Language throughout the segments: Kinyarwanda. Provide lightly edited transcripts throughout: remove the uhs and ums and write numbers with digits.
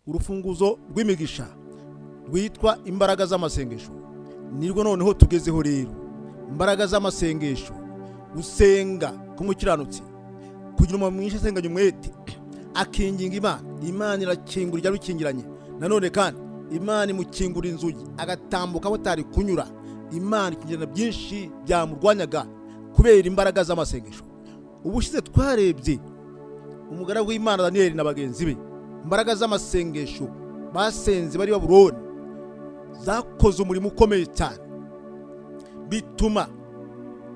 urufunguzo rw'imigisha rwitwa imbaraga z'amasengesho. Nirwo noneho tugezeho rero. Imbaraga z'amasengesho, gusenga k'umukiranutsi, kugira umuntu mwinshi asenganye umwete akinginga Imana. Imana irakingura rukingiranye. Nanone kandi Imana imukingura inzugi agatambuka batari kunyura. Imana ikigirana byinshi byamurwanyaga kubera imbaraga z'amasengesho. Ubushize twarebye umugaragu w'Imana Daniel na bagenzi be, imbaraga z'amasengesho basenze bari Babuloni zakoze umurimo ukomeye cyane, bituma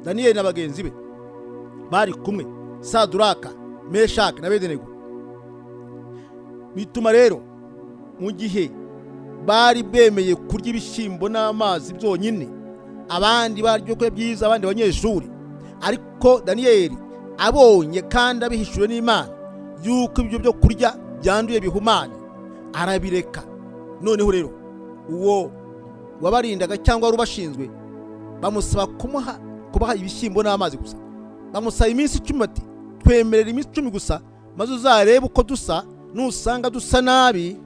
Daniel na bagenzi be bari kumwe, Saduraka, Meshaki na Abedenego, bituma rero mu gihe bari bemeye kurya ibishyimbo n'amazi byonyine, abandi baryo ko byiza, abandi abanyeshuri, ariko Daniel abonye kandi abihishuwe n'Imana yuko ibyo byo kurya byanduye bihumanye, arabireka. Noneho rero uwo wabarindaga cyangwa wari ubashinzwe bamusaba kubaha ibishyimbo n'amazi gusa. Bamusaba iminsi 10 bati twemerera iminsi 10 gusa, maze uzarebe uko dusa, nusanga dusa nabi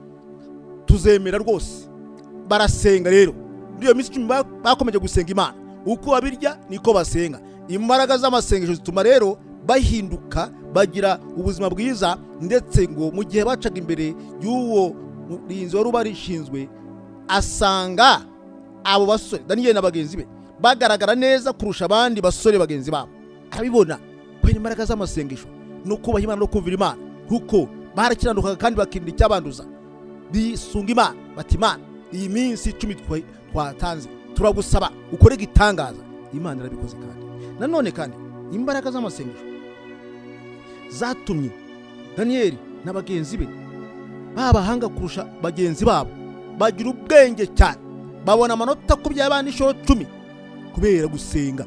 tuzemera rwose. Barasenga rero muri iyo minsi 10 bakomeje gusenga Imana, uko babirya niko basenga. Imbaraga z'amasengesho zituma rero bahinduka, bagira ubuzima bwiza, ndetse ngo mu gihe bacaga imbere y'uwo murinzi wari ubarishinzwe, asanga abo basore Daniel na bagenzi be bagaragara neza kurusha abandi basore bagenzi babo. Arabibona kwera imbaraga z'amasengesho no kubaha Imana no kumvira Imana, kuko barakiranukaga kandi bakirinda icyabanduza. Bisunga Imana bati, Imana iyi minsi 10 twatanze turagusaba ukore gitangaza. Imana irabikoze. Kandi nanone kandi imbaraga z'amasengesho zatumye Daniel na bagenzi be babahanga kurusha bagenzi babo, bagira ubwenge cyane, babona amanota ku by'abandi 10 kubera gusenga.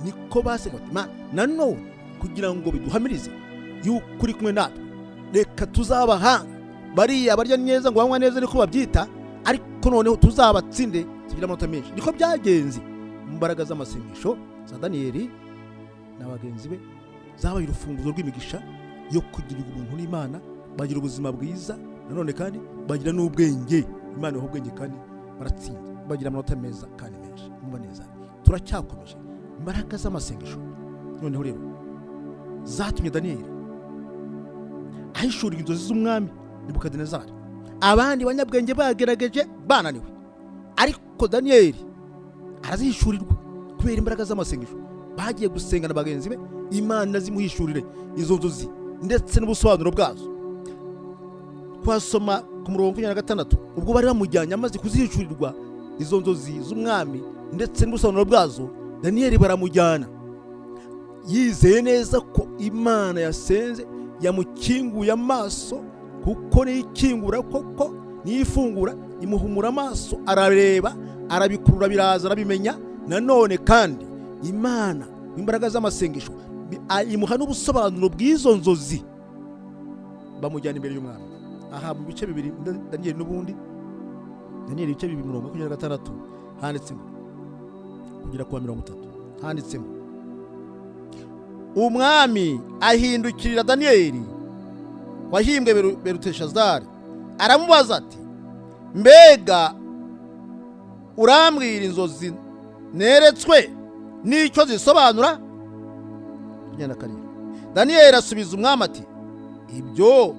Niko basenga bati, Imana nanone kugira ngo biduhamirize y'ukuri kumwe natwe, reka tuzabahanga bariya barya neza ngo banywa neza niko babyita, ariko noneho tuzabatsinde tugira amanota menshi. Niko byagenze. Imbaraga z'amasengesho za Daniel na bagenzi be zabaye urufunguzo rw'imigisha yo kugira ubuntu n'Imana, bagira ubuzima bwiza, nanone kandi bagira n'ubwenge. Imana iha ubwenge kandi baratsinda, bagira amanota meza kandi menshi. Mumva neza, turacyakomeje. Imbaraga z'amasengesho noneho rero zatumye Daniel ahishura inzozi z'umwami Nebukadinezari. Abandi banyabwenge bagerageje bananiwe, ariko Daniel arazihishurirwa kubera imbaraga z'amasengesho. Bagiye gusengana bagenzi be, Imana zimuhishurire izo nzozi ndetse n'ubusobanuro bwazo. Twasoma ku murongo 26 ubwo bari bamujyanye amaze kuzihishurirwa izo nzozi z'umwami ndetse n'ubusobanuro bwazo, Daniel baramujyana yizeye neza ko Imana yasenze yamukinguye amaso, kuko nikingura koko nifungura imuhumura amaso, arareba, arabikurura, biraza, arabimenya. Nanone kandi Imana imbaraga z'amasengesho imuha n'ubusobanuro bw'izo nzozi. Bamujyana imbere y'umwami. Aha mu bice bibiri Daniel n'ubundi, Daniel ibice 226 handitsemo kugira kwa 30 handitsemo, umwami ahindukirira Daniel wahimbwe Beluteshazari, aramubaza ati, mbega urambwira inzozi neretswe n'icyo zisobanura? Daniel asubiza umwami ati, ibyo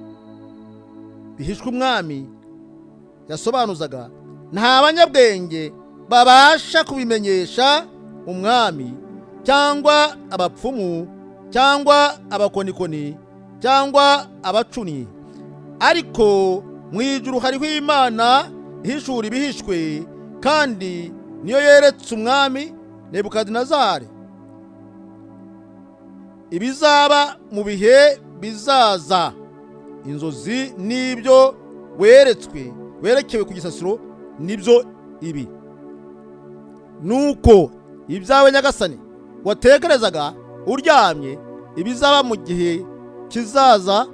bihishwe umwami yasobanuzaga nta banyabwenge babasha kubimenyesha umwami, cyangwa abapfumu, cyangwa abakonikoni, cyangwa abacuni, ariko mu ijuru hariho Imana ihishura ibihishwe, kandi niyo yeretse umwami Nebukadinezari ibizaba mu bihe bizaza. Inzozi n'ibyo werekewe ku gisasiro nibyo ibi. Nuko ibyawe nyagasani watekerezaga uryamye ibizaba mu gihe kizaza,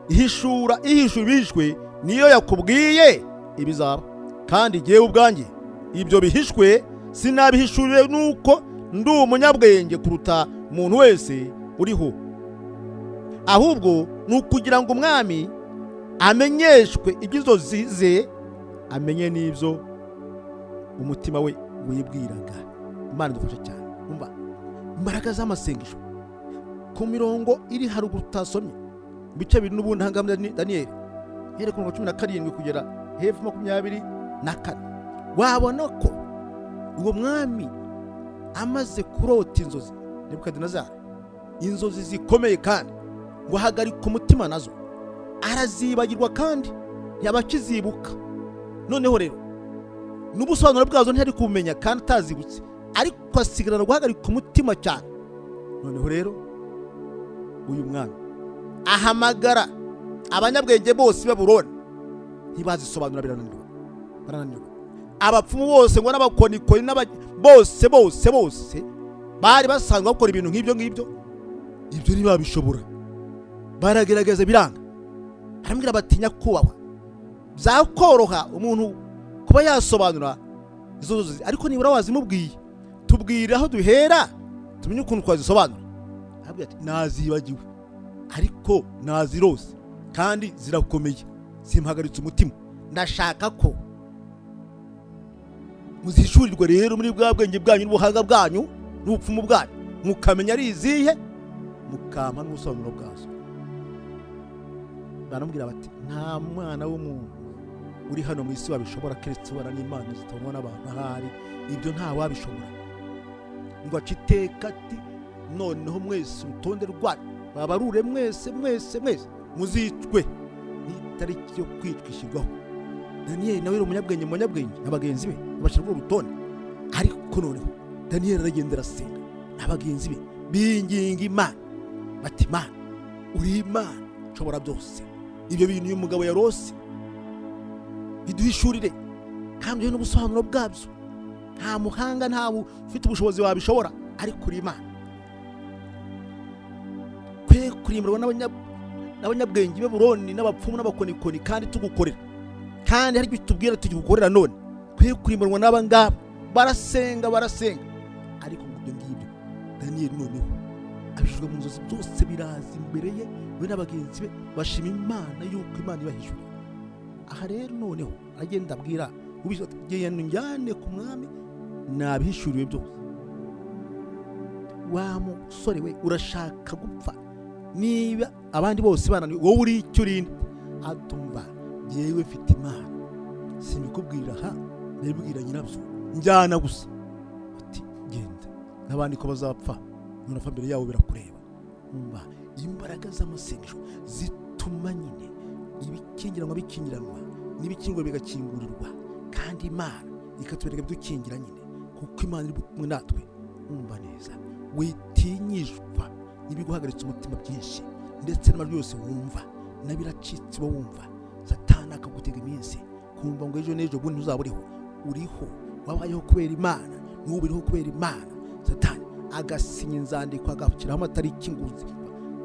ihishura ibihishwe niyo yakubwiye ibizaba. Kandi jyewe ubwanjye ibyo bihishwe sinabihishuriwe, nuko ndi umunyabwenge kuruta umuntu wese uriho, ahubwo nukugira ngo umwami amenyeshwe iby'inzozi ze, amenye n'ibyo umutima we wibwiraga. Imana idufashe cyane. Umva imbaraga z'amasengesho ku mirongo iri haruguru utasomye bice biri n'ubundi hangamba Daniyeli ku 17 kugera hepfo 24, wabona ko uwo mwami amaze kurota inzozi Nebukadinezari, inzozi zikomeye kandi ngo ahagarika umutima nazo, arazibagirwa kandi ntiyabakizibuka. Noneho rero n'ubusobanuro bwazo ntiyari kumenya kandi atazibutse, ariko asigarana guhagarika umutima cyane. Noneho rero uyu mwami ahamagara abanyabwenge bose b'Ababuloni, ntibazisobanura, barananirwa. Abapfumu bose ngo n'abakonikoni bose bari basanzwe bakora ibintu nk'ibyo ibyo ntibabishobora, baragerageza biranga. Arambwira bati nyakubahwa, byakoroha umuntu kuba yasobanura izo nzozi, ariko nibura wazimubwiye, tubwire aho duhera tumenye ukuntu twazisobanura. Arambwira ati nazibagiwe, ariko nazirose kandi zirakomeye, simpagaritse umutima. Ndashaka ko muzishurirwa rero muri bwa bwenge bwanyu n'ubuhanga bwanyu n'ubupfumu bwanyu, mukamenya ari izihe, mukama n'ubusobanuro bwazo. Baramubwira bati nta mwana w'umuntu uri hano mu isi wabishobora keretse ubana n'Imana zitabonwa n'abantu. Ahari ibyo nta wabishobora. Ngo aciteka ati noneho mwese urutonde rwanyu babarure, mwese muzitwe n'itariki yo kwitwishirwaho. Daniyeli nawe ari umunyabwenge n'abagenzi be bashirwa urutonde, ariko noneho Daniyeli aragenda arasenga n'abagenzi be binginga Imana bati Imana, uri Imana nshobora byose, ibyo bintu uyu mugabo yarose biduhishurire kandi n'ubusobanuro bwabyo. Nta muhanga, nta ufite ubushobozi wabishobora, ariko uri Imana. Kwe kurimburwa n'abanyabwenge b'Ababuloni n'abapfumu n'abakonikoni kandi tugukorera, kandi hari ibyo tubwira tugukorera. None kwe kurimburwa n'aba ngaba barasenga, ariko mu byo ngibyo Daniyeli noneho abishijwe mu nzozi byose biraza imbere ye, we n'abagenzi be bashima Imana yuko Imana ibahishuriye. Aha rero noneho agenda abwira ubisha ati genda njyane ku mwami nabihishuriwe byose. Wa musore we, urashaka gupfa niba abandi bose bananiwe, wowe uri icyo urinde? Atumva yewe mfite Imana, simbikubwira ha, ndabibwira nyirabyo, njyana gusa. Ati genda, n'abandi ko bazapfa none mbere yawo birakureba. Umva imbaraga z'amasengesho zituma nyine ibikingiranwa bikingiranwa n'ibikingwa bigakingurirwa, kandi Imana ikatwereka dukingira nyine, kuko Imana iri kumwe natwe. Umva neza, witinyishwa n'ibiguhagaritse umutima byinshi, ndetse n'amajwi yose wumva n'abiracitse bo wumva. Satani akagutega iminsi kumva ngo ejo n'ejo bundi uzaba uriho, wabayeho kubera Imana, n'ubu uriho kubera Imana. Satani agasinya inzandiko agakiraho amatariki nguzi.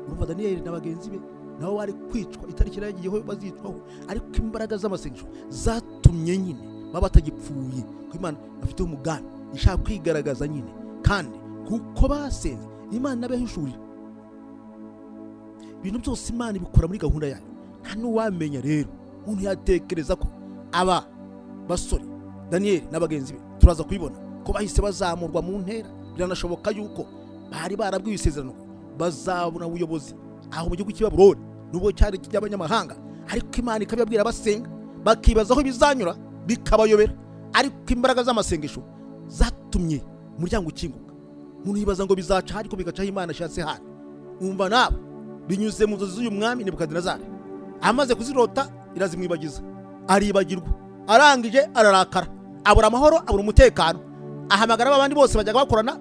Urumva Daniyeli n'abagenzi be nabo bari kwicwa, itariki yagiyeho bazitwaho, ariko imbaraga z'amasengesho zatumye nyine baba batagipfuye, ko Imana bafite umugambi ishaka kwigaragaza nyine, kandi kuko basenze Imana nabahishurira ibintu byose. Imana ibikora muri gahunda yayo, nta n'uwamenya. Rero umuntu yatekereza ko aba basore Daniyeli n'abagenzi be turaza kubibona ko bahise bazamurwa mu ntera. Biranashoboka yuko bari barabwiwe isezerano bazabona ubuyobozi aho mu gihugu cy'Ababuloni, nubwo cyari cy'abanyamahanga, ariko Imana ikababwira basenga, bakibaza aho bizanyura bikabayobera. Ariko imbaraga z'amasengesho zatumye umuryango ukinguka. Umuntu yibaza ngo bizaca, ariko bigacaho Imana ashatse hano. Umva nabo binyuze mu nzozi z'uyu mwami Nebukadinezari, amaze kuzirota irazimwibagiza, aribagirwa, arangije ararakara, abura amahoro, abura umutekano. Ahamagara abandi bose bajyaga bakorana,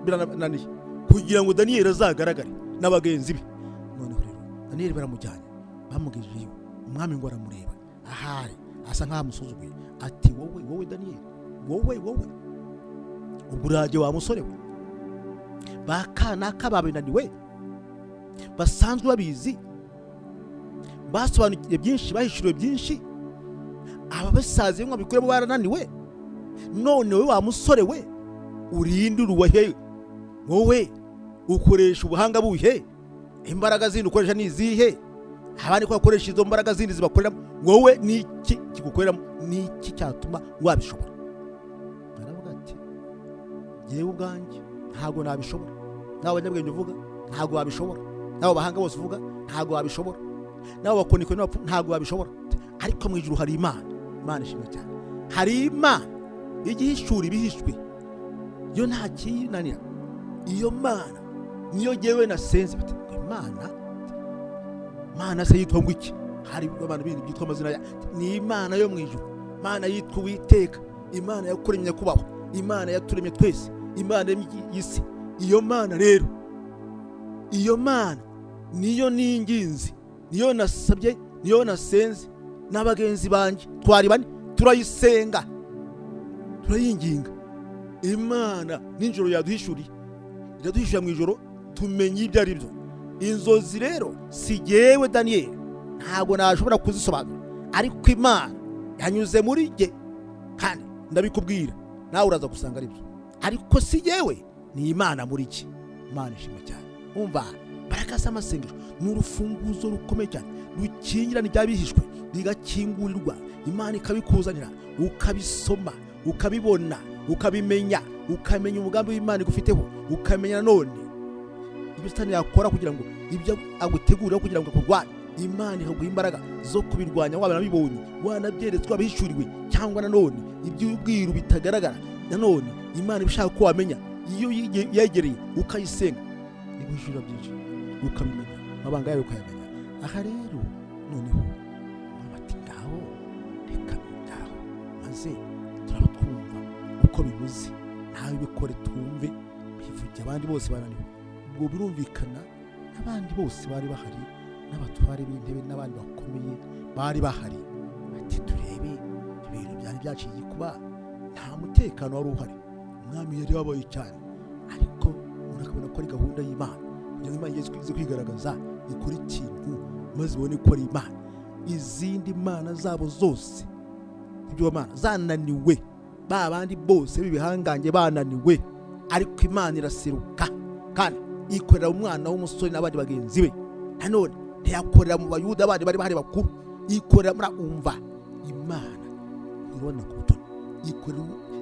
birananiye kugira ngo Daniyeli azagaragare n'abagenzi be. Noneho rero Daniyeli baramujyanye, bamugejejeyo. Umwami ngo aramureba, ahari asa nk'amusuzuguye, ati wowe Daniyeli, wowe uburaje wa musore we, bakanaka babinaniwe, basanzwe babizi, basobanukiye byinshi, bahishuriwe byinshi, aba basaze ngo bikuremo barananiwe. None we wa musore we, urinde uruwahe? Wowe ukoresha ubuhanga buhe? Imbaraga zindi ukoresha ni izihe? abandi ko bakoresha izo mbaraga zindi zibakoreramo, wowe niki kigukoreramo, niki cyatuma wabishobora? Aravuga ati yewe ubwanjye ntago nabishobora, nawe nyabwenge uvuga ntago wabishobora, nawe bahanga bose uvuga ntago wabishobora, nawe bakoniko ntago wabishobora, ariko mu ijuru hari Imana. Imana ishimwe cyane. Hari Imana igihishura ibihishwe, yo nta kinanira. Iyo Mana niyo jyewe nasenze. Bati Imana se yitwa ngo iki? Hari abantu bindi byitwa amazina ya, ni Imana yo mu ijuru. Imana yitwa Uwiteka, Imana yakuremye kubaho, Imana yaturemye twese, Imana y'isi. Iyo Mana rero, iyo Mana niyo ninginzi, niyo nasabye, niyo nasenze n'abagenzi banjye twari bane, turayisenga, turayinginga. Imana ninjoro yaduhishuriye, iraduhishura mu ijoro, tumenye ibyo ari byo. Inzozi rero si jyewe Daniel ntabwo nashobora kuzisobanura, ariko Imana yanyuze muri jye, kandi ndabikubwira nawe uraza gusanga ari byo, ariko si jyewe, ni Imana muri jye. Imana ishimwe cyane. Umva, imbaraga z'amasengesho ni urufunguzo rukomeye cyane rukingirana ibyabihishwe bigakingurirwa. Imana ikabikuzanira, ukabisoma, ukabibona, ukabimenya, ukamenya umugambi w'Imana igufiteho, ukamenya none ibyo Satani yakora kugira ngo ibyo agutegurira kugira ngo akurwanye. Imana ikaguha imbaraga zo kubirwanya, waba nabibonye, wanabyeretswe, wabihishuriwe, cyangwa nanone iby'ubwiru bitagaragara. Nanone Imana ibishaka ko wamenya, iyo yegereye ukayisenga iguhishurira byinshi, ukabimenya, amabanga yayo ukayamenya. Aha rero noneho bati ngaho reka ngaho maze turaba twumva uko bivuze, nawe bikore twumve, bivuge. Abandi bose bananiwe, ubwo birumvikana abandi bose bari bahari, n'abatware b'intebe n'abandi bakomeye bari bahari. Ati turebe ibintu byari byaciye kuba, nta mutekano wari uhari, umwami yari wabaye cyane, ariko urakabona ko ari gahunda y'Imana kugira ngo Imana ize kwigaragaza, ikora ikintu maze ubone ko ari Imana. Izindi mana zabo zose ibyo Imana zananiwe, ba bandi bose b'ibihangange bananiwe, ariko Imana iraseruka kandi ikorera umwana w'umusore n'abandi bagenzi be. Nanone ntiyakorera mu Bayuda abandi bari bahari bakuru, ikorera muri umva. Imana irona ku butoni,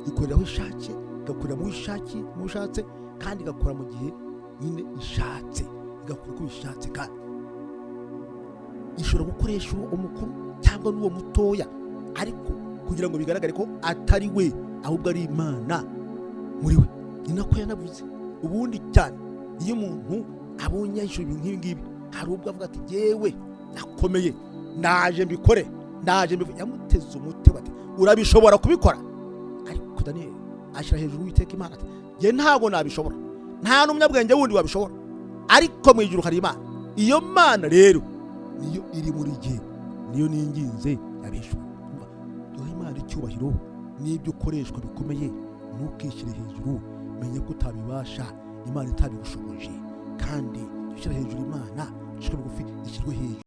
ikorera aho ishatse, igakorera mu ishatse, kandi igakora mu gihe nyine ishatse, igakora uko ishatse, kandi ishobora gukoresha umukuru cyangwa n'uwo mutoya, ariko kugira ngo bigaragare ko atari we ahubwo ari Imana muri we. Ni nako yanavuze ubundi cyane, iyo umuntu abonye yishyura ibintu nk'ibi ngibi, hari ubwo avuga ati jyewe nakomeye, ndaje mbikore, ndaje mbivuge. Yamuteze umute, bati urabishobora kubikora? Ariko Daniel ashyira hejuru Uwiteka Imana ati jye ntabwo nabishobora, nta n'umunyabwenge wundi wabishobora, ariko mu ijuru hari Imana. Iyo Mana rero niyo iri muri jye, niyo ninginze yabishwe. Duha Imana icyubahiro, n'ibyo ukoreshwa bikomeye ntukishyire hejuru, menya ko utabibasha, Imana itabigushoboje, kandi ushyira hejuru Imana, ushyira bugufi ishyirwe hejuru.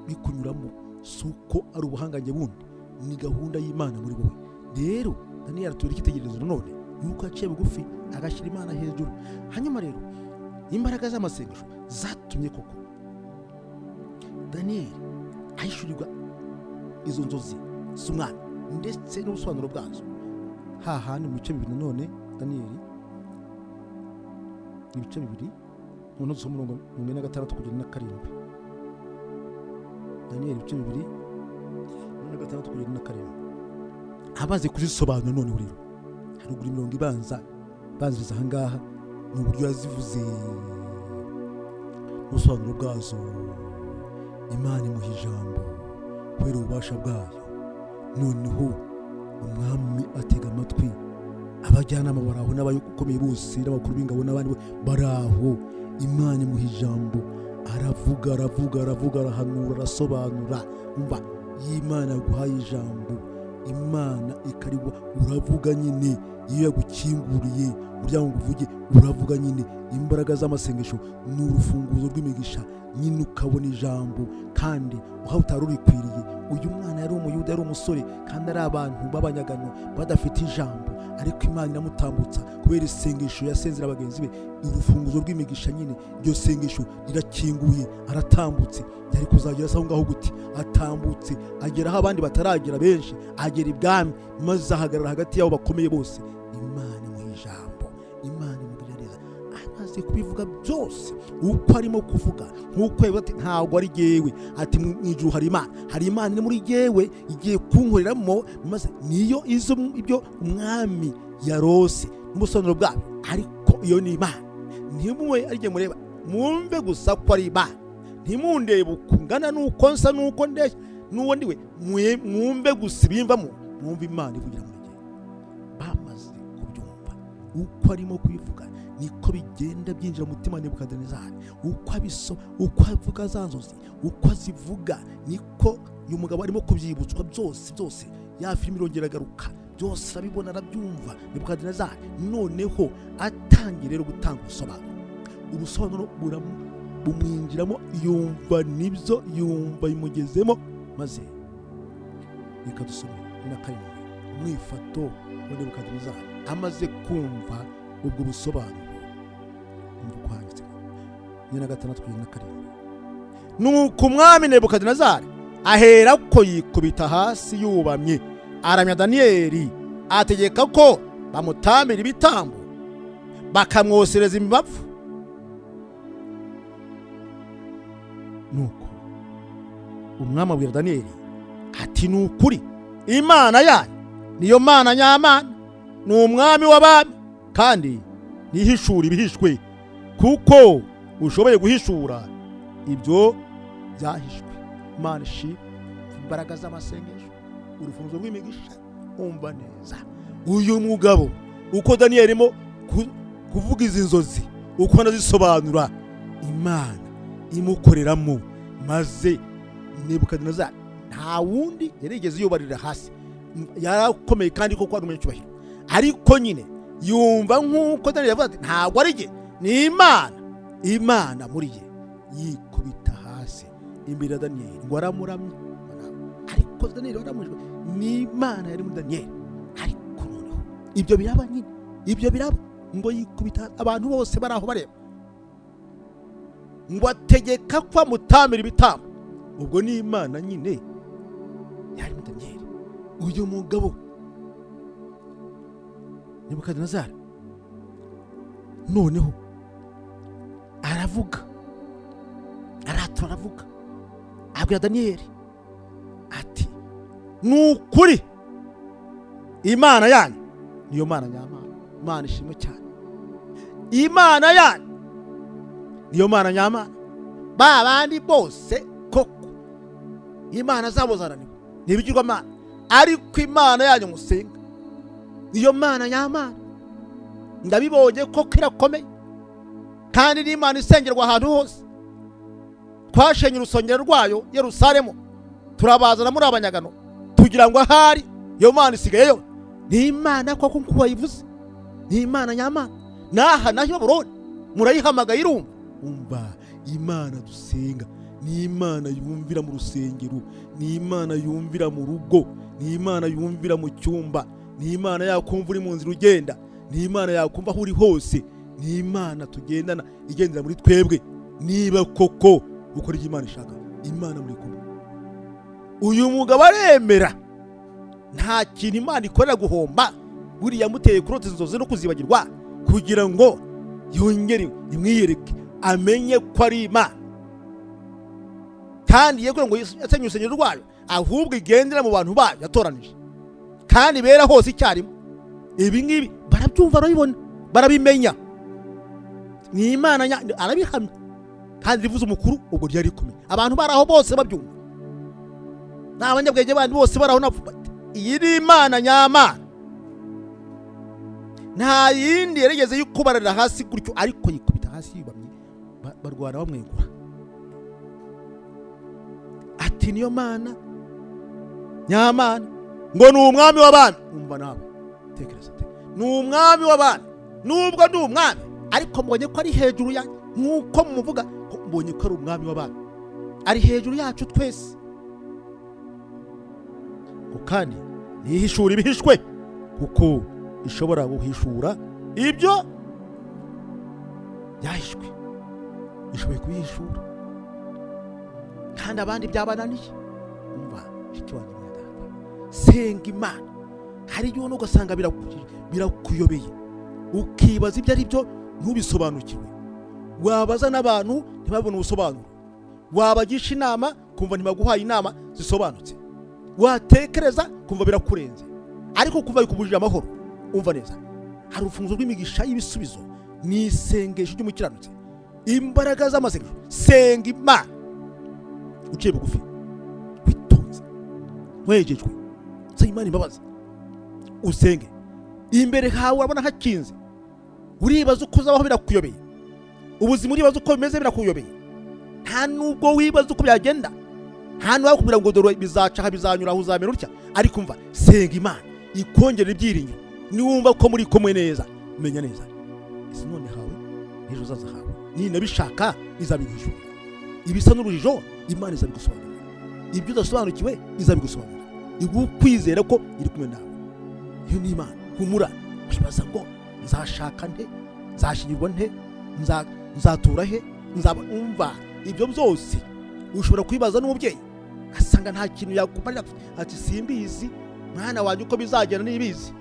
Bikunyuramo si uko ari ubuhangange bundi, ni gahunda y'Imana muri wowe. Rero Daniel atubwira icyitegererezo nanone yuko yaciye bugufi agashyira Imana hejuru. Hanyuma rero imbaraga z'amasengesho zatumye koko Daniel ahishurirwa izo nzozi z'umwana ndetse n'ubusobanuro bwazo. Hahandi mu bice bibiri nanone Daniel, ibice bibiri mu notso umurongo 46 kugera na 7. Daniel ibice bibiri na 6 kugera na 7. Abaze kuzisobanura none uriro haruguru imirongo ibanza banziriza ahangaha mu buryo yazivuze ubusobanuro bwazo. Imana imuha ijambo kubera ububasha bwayo. Noneho umwami atega amatwi, abajyanama baraho n'abakomeye bose n'abakuru b'ingabo n'abandi baraho. Imana imuha ijambo, aravuga, arahanura, arasobanura. Umva, y'Imana yaguhaye ijambo, Imana ikarigwa, uravuga nyine. Iyo yagukinguriye umuryango ngo uvuge, uravuga nyine. Imbaraga z'amasengesho ni urufunguzo rw'imigisha, nyine ukabona ijambo, kandi uhawe utari urikwiriye uyu mwana yari umuyuda, yari umusore, kandi ari abantu b'abanyagano badafite ijambo, ariko Imana iramutambutsa kubera isengesho yasenzera bagenzi be. Urufunguzo rw'imigisha nyine, iryo sengesho rirakinguye, aratambutse. Yari kuzagera aho ngaho guti, atambutse agera aho abandi bataragera benshi, agera ibwami, maze ahagarara hagati y'abo bakomeye bose. Imana imuha ijambo, Imana imugirira neza. Amaze kubivuga byose uko arimo kuvuga, nk'uko yavuze ati ntabwo ari jyewe, ati mu ijuru hari Imana, hari Imana iri muri jyewe igiye kunkoreramo, maze niyo izo ibyo umwami yarose n'ubusobanuro bwabo. Ariko iyo ni Imana, ntimwe ari jye mureba, mwumve gusa ko ari Imana, ntimundebe ukungana n'uko nsa n'uko ndeshya n'uwo ndiwe, mwumve gusa ibimvamo, mwumve Imana ivugira muri jye. Bamaze kubyumva uko arimo kubivuga, niko bigenda byinjira mu mutima wa Nebukadinezari, uko avuga za nzozi, uko azivuga, niko uyu mugabo arimo kubyibutswa byose. Ya filime irongera agaruka, byose arabibona, arabyumva Nebukadinezari. Noneho atangiye rero gutanga ubusobanuro bumwinjiramo, yumva nibyo, yumva bimugezemo. Maze reka dusome na karindwi, umwifato wa Nebukadinezari amaze kumva ubwo busobanuro. Umva kwanditse na gatandatu na karindwi. Nuko umwami Nebukadinezari ahera ko yikubita hasi yubamye, aramya Daniyeli, ategeka ko bamutambira ibitambo, bakamwosereza imibavu. Nuko umwami abwira Daniyeli ati, ni ukuri Imana yanyu niyo Mana nyamana, ni umwami w'abami, kandi nihishura ibihishwe, kuko ushoboye guhishura ibyo byahishwe. Imana ishimwe. Imbaraga z'amasengesho, urufunguzo rw'imigisha. Umva neza uyu mugabo uko Daniyeli arimo kuvuga izi nzozi, uko anazisobanura, Imana imukoreramo. Maze Nebukadinezari nta wundi yarigeze yubarira hasi, yarakomeye kandi koko ari umunyacyubahiro, ariko nyine yumva nk'uko Daniyeli yavuze ati ntabwo ari jye, ni Imana muri ye. Yikubita hasi imbere ya Daniyeli ngo aramuramye, ariko Daniyeli waramujwe, ni Imana yari muri Daniyeli. Ariko noneho ibyo biraba nyine, ibyo biraba ngo yikubita, abantu bose bari aho bareba, ngo ategeka ko amutambira ibitambo. Ubwo ni Imana nyine yari muri Daniyeli. Uyu mugabo Nebukadinezari noneho aravuga, aravuga, abwira Daniyeli ati, ni ukuri Imana yanyu niyo Mana nyamana. Imana ishimwe cyane. Imana yanyu niyo Mana nyamana. Ba bandi bose koko Imana zabo zaraniwe n'ibigirwamana, ariko Imana yanyu musenga niyo Mana nyamana. Ndabibonye ko irakomeye, kandi ni Imana isengerwa ahantu hose. Twashenye urusengero rwayo Yerusalemu, turabazana muri abanyagano, tugira ngo ahari iyo Mana isigayeyo. Ni Imana koko nkuko wayivuze, ni Imana nyamana. Naha naho Babuloni murayihamagaye irumva. Umva Imana dusenga ni Imana yumvira mu rusengero, ni Imana yumvira mu rugo, ni Imana yumvira mu cyumba, ni Imana yakumva uri mu nzira ugenda, ni Imana yakumva aho uri hose, ni Imana tugendana igendera muri twebwe. Niba koko ukora icyo Imana ishaka, Imana muri kumwe. Uyu mugabo aremera, nta kintu Imana ikorera guhomba. Buriya yamuteye kurota inzozi no kuzibagirwa, kugira ngo yongere imwiyereke, amenye ko ari Imana, kandi yego ngo yasenye urusengero rwayo, ahubwo igendera mu bantu bayo yatoranije, kandi bera hose icyarimwe. Ibi ngibi barabyumva, barabibona, barabimenya. Ni Imana arabihamya, kandi rivuze umukuru, ubwo ryari rikomeye. Abantu baraho bose babyumva, n'abanyabwenge bandi bose baraho navuga ati, iyi ni Imana nyamana. Nta yindi yarigeze yukubarira hasi gutyo, ariko yikubita hasi yubamye, barwara bamwegura. Ati niyo Mana nyamana, ngo ni umwami w'abami. Umva nawe tekereza, ni umwami w'abami. Nubwo ndi umwami, ariko mbonye ko ari hejuru yanyu, nkuko mumuvuga, mbonye ko ari umwami w'abami, ari hejuru yacu twese. kandi ntihishura ibihishwe kuko ishobora guhishura ibyo byahishwe. Ishoboye kubihishura kandi abandi byabananiye. Umva icyo wanyuma senga Imana. Hari igihe ugasanga birakuyobeye ukibaza ibyo ari byo ntubisobanukiwe. Wabaza n'abantu ntibabone ubusobanuro, wabagisha inama kumva ntibaguhaye inama zisobanutse, watekereza kumva birakurenze, ariko kuva bikubujije amahoro. Umva neza, hari urufunguzo rw'imigisha y'ibisubizo ni isengesho ry'umukiranutsi. Imbaraga z'amasengesho. Senga Imana uciye bugufi, witonze, wejejwe, nsaba Imana imbabazi, usenge. Imbere hawe urabona hakinze, uribaza uko uzabaho birakuyobeye, ubuzima uribaza uko bimeze birakuyobeye, nta nubwo wibaza uko byagenda, nta nubwo wakubwira ngo dore bizaca bizanyura aho uzamera utya. Ariko umva, senga Imana ikongera ibyiringiro. Niwumva ko muri kumwe neza, menya neza ese none hawe ejo zaza hawe ninabishaka izabiguhishurira. Ibisa n'urujijo Imana izabigusobanurira, ibyo udasobanukiwe izabigusobanurira, igukwizera ko iri kumwe nawe. Iyo ni Imana. Humura, wibaza ngo nzashaka nte, nzashingirwa nte, nzatura he, umva ibyo byose ushobora kwibaza n'umubyeyi asanga nta kintu yakumarira, ati simbizi mwana wanjye uko bizagenda nibizi.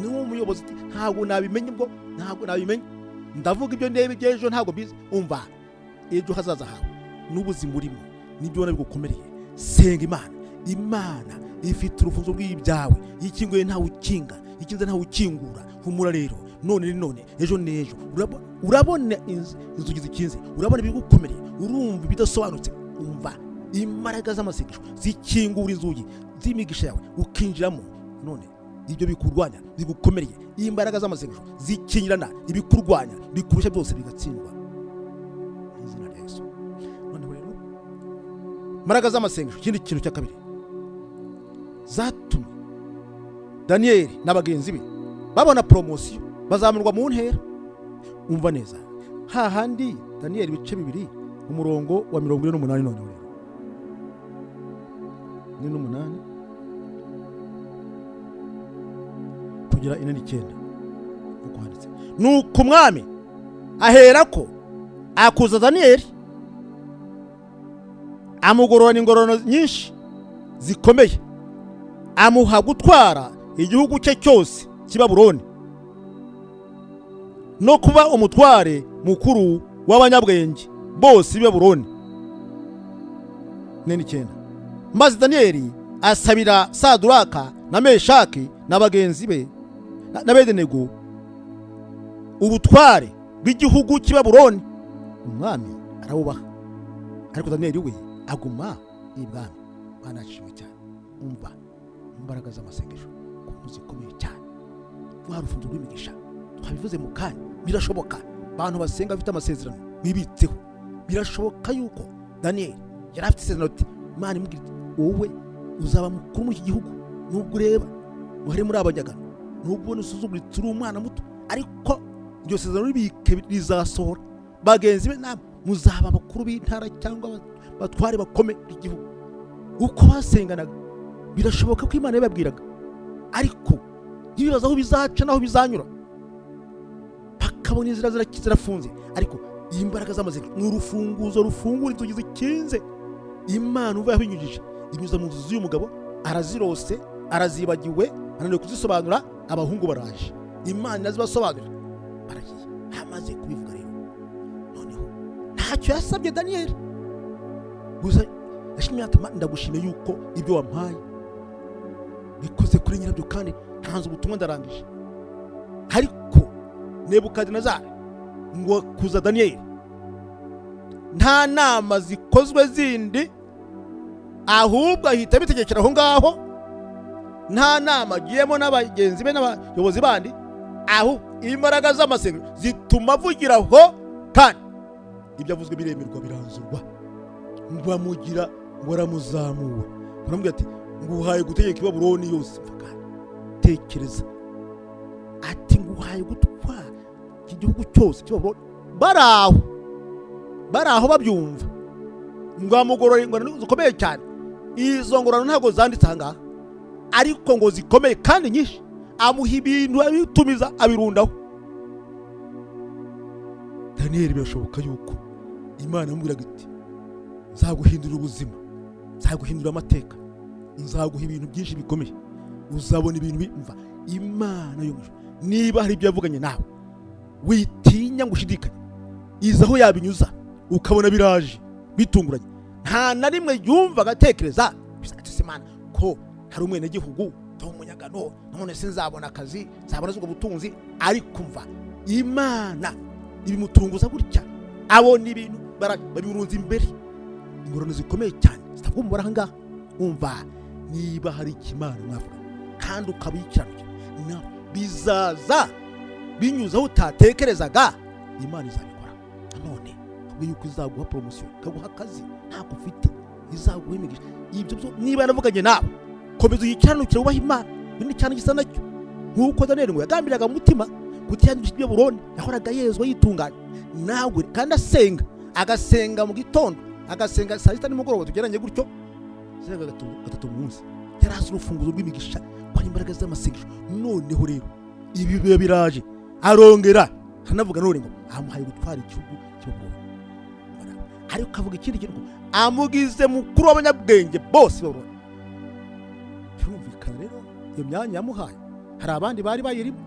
Niwo umuyobozi ntabwo nabimenye, ubwo ntabwo nabimenye, ndavuga ibyo ndebe by'ejo ntabwo bizi. Umva ejo hazaza hawe n'ubuzima urimo nibyo bigukomereye. Senga Imana. Imana ifite urufunguzo rw'ibyawe, ikinguye ntawe ukinga, ikinze ntawe ukingura. Humura rero, none ejo n'ejo urabona inzugi zikinze, urabona ibigukomereye, urumva ibidasobanutse. Umva imbaraga z'amasengesho zikingura inzugi z'imigisha yawe ukinjiramo. None ibyo bikurwanya bigukomereye, imbaraga z'amasengesho zikingirana ibikurwanya bikurusha byose bigatsindwa mu izina rya Yesu. None rero imbaraga z'amasengesho, ikindi kintu cya kabiri zatumye Daniyeli n'abagenzi be babona promosiyo, bazamurwa mu ntera. Umva neza, hahandi Daniyeli ibice 2 umurongo wa 48. None rero ni 8 kugira 49 uko handitse. Nuko umwami aherako akuza Daniyeli, amugororana ingororano nyinshi zikomeye, amuha gutwara igihugu cye cyose cy'Ibabuloni no kuba umutware mukuru w'abanyabwenge bose b'Ibabuloni. 9. Maze Daniyeli asabira Saduraka na Meshaki n'abagenzi be n'Abedenego ubutware bw'igihugu cy'Ibabuloni. Umwami arabubaha, ariko Daniyeli we aguma ibwami. Banashimwe cyane. Umva imbaraga z'amasengesho kuko zikomeye cyane. Urufunguzo rw'imigisha twabivuze mu kanya, birashoboka abantu basenga bafite amasezerano bibitseho. Birashoboka yuko Daniyeli yari afite isezerano ati Imana imubwira wowe uzaba mukuru mu iki gihugu, nubwo ureba uhari muri abanyagano, nubwo ubona usuzuguritse uri umwana muto, ariko iryo sezerano ribike rizasohora. Bagenzi be namwe muzaba abakuru b'intara cyangwa batware bakome igihugu. Uko basenganaga birashoboka ko Imana yababwiraga, ariko yibaza aho bizaca naho bizanyura, bakabona inzira zirafunze. Ariko iyi mbaraga z'amaze ni urufunguzo rufungura inzugi zikinze. Imana uva yabinyujije inyuza mu nzu z'uyu mugabo, arazirose, arazibagiwe, ananiwe kuzisobanura. Abahungu baraje, Imana inazibasobanurira, baragiye. Hamaze kubivuga rero, noneho ntacyo yasabye Daniyeli, gusa yashimye ati ndagushimiye yuko ibyo wampaye bikoze kuri nyirabyo kandi ntanze ubutumwa ndarangije. Ariko Nebukadinezari ngo kuza Daniyeli, nta nama zikozwe zindi, ahubwo ahita bitegekera aho ngaho. Nta nama agiyemo n'abagenzi be n'abayobozi bandi, aho imbaraga z'amasengesho zituma avugiraho, kandi ibyo avuzwe biremerwa biranzurwa. Bamugira ngo aramuzamuwe, baramubwira ati nguhaye gutegeka Ibabuloni yose. Tekereza ati nguhaye gutwara iki gihugu cyose cy'Ibabuloni. Baraho babyumva ngo amugorore ingororano zikomeye cyane. Izo ngororano ntabwo zanditse aha ngaha, ariko ngo zikomeye kandi nyinshi, amuha ibintu abitumiza abirundaho. Daniyeli birashoboka yuko Imana yamubwiraga iti nzaguhindurira ubuzima, nzaguhindurira amateka, nzaguha ibintu byinshi bikomeye, uzabona ibintu bimva. Imana yo mujuru niba hari ibyo yavuganye nawe, witinya ngo ushidikanye, izaho yabinyuza ukabona biraje bitunguranye. Nta na rimwe yumva agatekereza bisatse Imana ko hari umwene gihugu umunyagano, none sinzabona akazi, nzabona ubwo butunzi. Ariko umva, Imana ibimutunguza gutya, abona ibintu babirunze imbere, ingorane zikomeye cyane zitakumubara ahangaha. Umva, niba hari ikimana mwavuga kandi ukabikiranukira, bizaza binyuze aho utatekerezaga, Imana izabikora. None kubwo yuko izaguha promotion, ikaguha akazi ntako ufite, izaguha imigisha. Ibyo byo niba yaravuganye nawe, komeza uyikiranukire, wubaha Imana. Bindi cyane gisa nacyo nkuko Daniyeli ngo yagambiraga mu mutima kutiyandisha ibyo buroni, yahoraga yezwa yitunganya nawe, kandi agasenga mu gitondo, agasenga saa sita nimugoroba, tugeranye gutyo, senga gatatu mu munsi. Yarazi urufunguzo rw'imigisha kwa imbaraga z'amasengesho. Noneho rero ibi biba biraje, arongera hanavuga none ngo amuhaye gutwara igihugu cy'ubwo. Ariko avuga ikindi kintu, amugize mukuru w'abanyabwenge bose babona. Cyumvikana rero iyo myanya yamuhaye, hari abandi bari bayirimo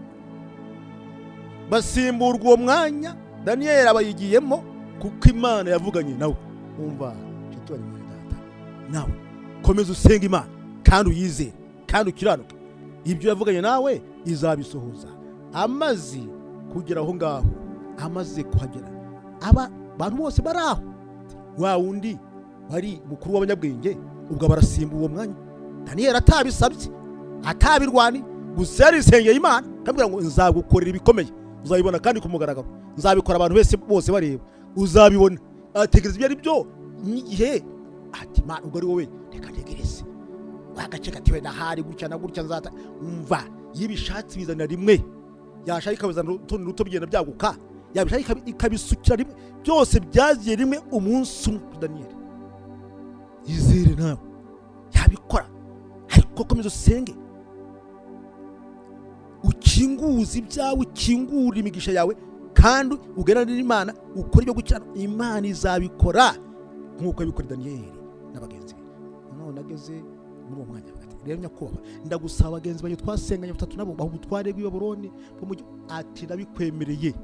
basimburwa uwo mwanya, Daniyeli abayigiyemo kuko Imana yavuganye nawe. Umva cyo data, nawe komeza usenga Imana kandi uyizere kandi ukiranuke, ibyo yavuganye nawe izabisohoza. Amaze kugera aho ngaho, amaze kuhagera, abantu bose bari aho, wa wundi wari mukuru w'abanyabwenge ubwo barasimbuye uwo mwanya. Daniyeli atabisabye, atabirwani, gusa yarisengeye Imana akabwira ngo nzagukorera ibikomeye, uzabibona kandi kumugaragaro, nzabikora abantu bose bareba, uzabibona. Atekereza ibyo ari byo n'igihe ati Imana ubwo ari wowe, reka ntegereze wagace katiwe nahari gutya na gutya nzata. Umva, yibishatsi bizana rimwe, yashaka ikabizana utundi ruto bigenda byaguka, yabishaka ikabisukira rimwe, byose byagiye rimwe umunsi umwe. Daniyeli izere nawe yabikora, ariko komeza usenge, ukinguza ibyawe, ukingura imigisha yawe, kandi ugerane n'Imana, ukora ibyo gukirana. Imana izabikora nk'uko yabikora Daniyeli n'abagenzi be. None ageze muri uwo mwanya hagati, rero nyakubahwa, ndagusaba abagenzi banyu twasenganye batatu nabo baho ubutware bw'i Babuloni, ati ndabikwemereye.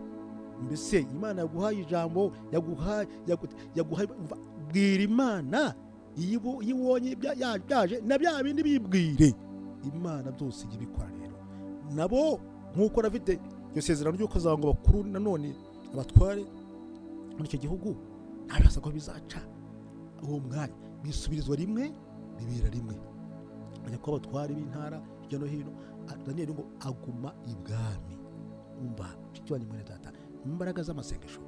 Mbese Imana yaguhaye ijambo, yaguhaye bwira Imana, iyo ibonye byaje na bya bindi bibwire. Imana byose ibikora rero. Nabo nk'uko rafite iyo sezerano ry'uko azanga bakuru nanone abatware muri icyo gihugu, ntabasa ko bizaca uwo mwanya, bisubirizwa rimwe, bibera rimwe. Bajya ko abatware b'intara hirya no hino, Daniyeli ngo aguma ibwami. Umva cyo cyane mwene data, imbaraga z'amasengesho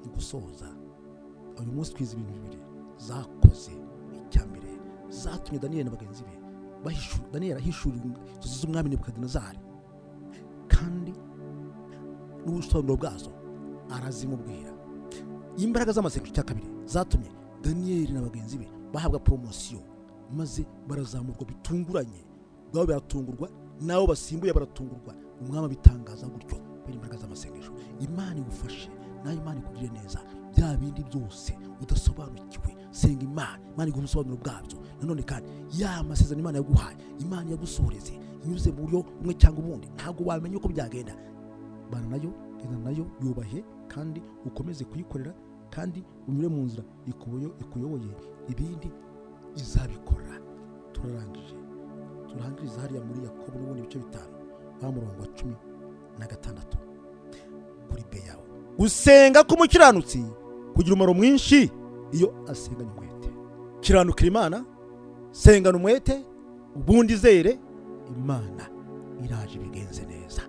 ni gusoza. Uyu munsi twize ibintu bibiri zakoze. Icyambere zatumye Daniyeli n'abagenzi be bahishura, Daniyeli ahishura inzozi z'umwami Nebukadinezari, kandi n'ubusobanuro bwazo arazimubwira. Imbaraga z'amasengesho cya kabiri zatumye Daniyeli n'abagenzi be bahabwa promotion, maze barazamurwa bitunguranye, bwabo baratungurwa, nabo basimbuye baratungurwa. Umwami bitangaza gutyo biri imbaraga z'amasengesho. Imana igufashe, nayo Imana ikugire neza. Bya bindi byose udasobanukiwe, senga Imana, Imana iguha ubusobanuro bwabyo. Nanone kandi ya masezerano Imana yaguhaye, Imana yagusohoreze inyuze mu buryo bumwe cyangwa ubundi, ntabwo wamenya uko byagenda. Bana nayo, genda nayo, yubahe kandi ukomeze kuyikorera, kandi unyure mu nzira ikuyoboye, ibindi izabikora. Turangiriza hariya muri Yakobo n'ubundi bice 5 murongo wa 16 kuri be yawe. Gusenga k'umukiranutsi kugira umumaro mwinshi iyo asenganye umwete. Kiranukira Imana, sengana umwete, ubundi zere, Imana iraje bigenze neza.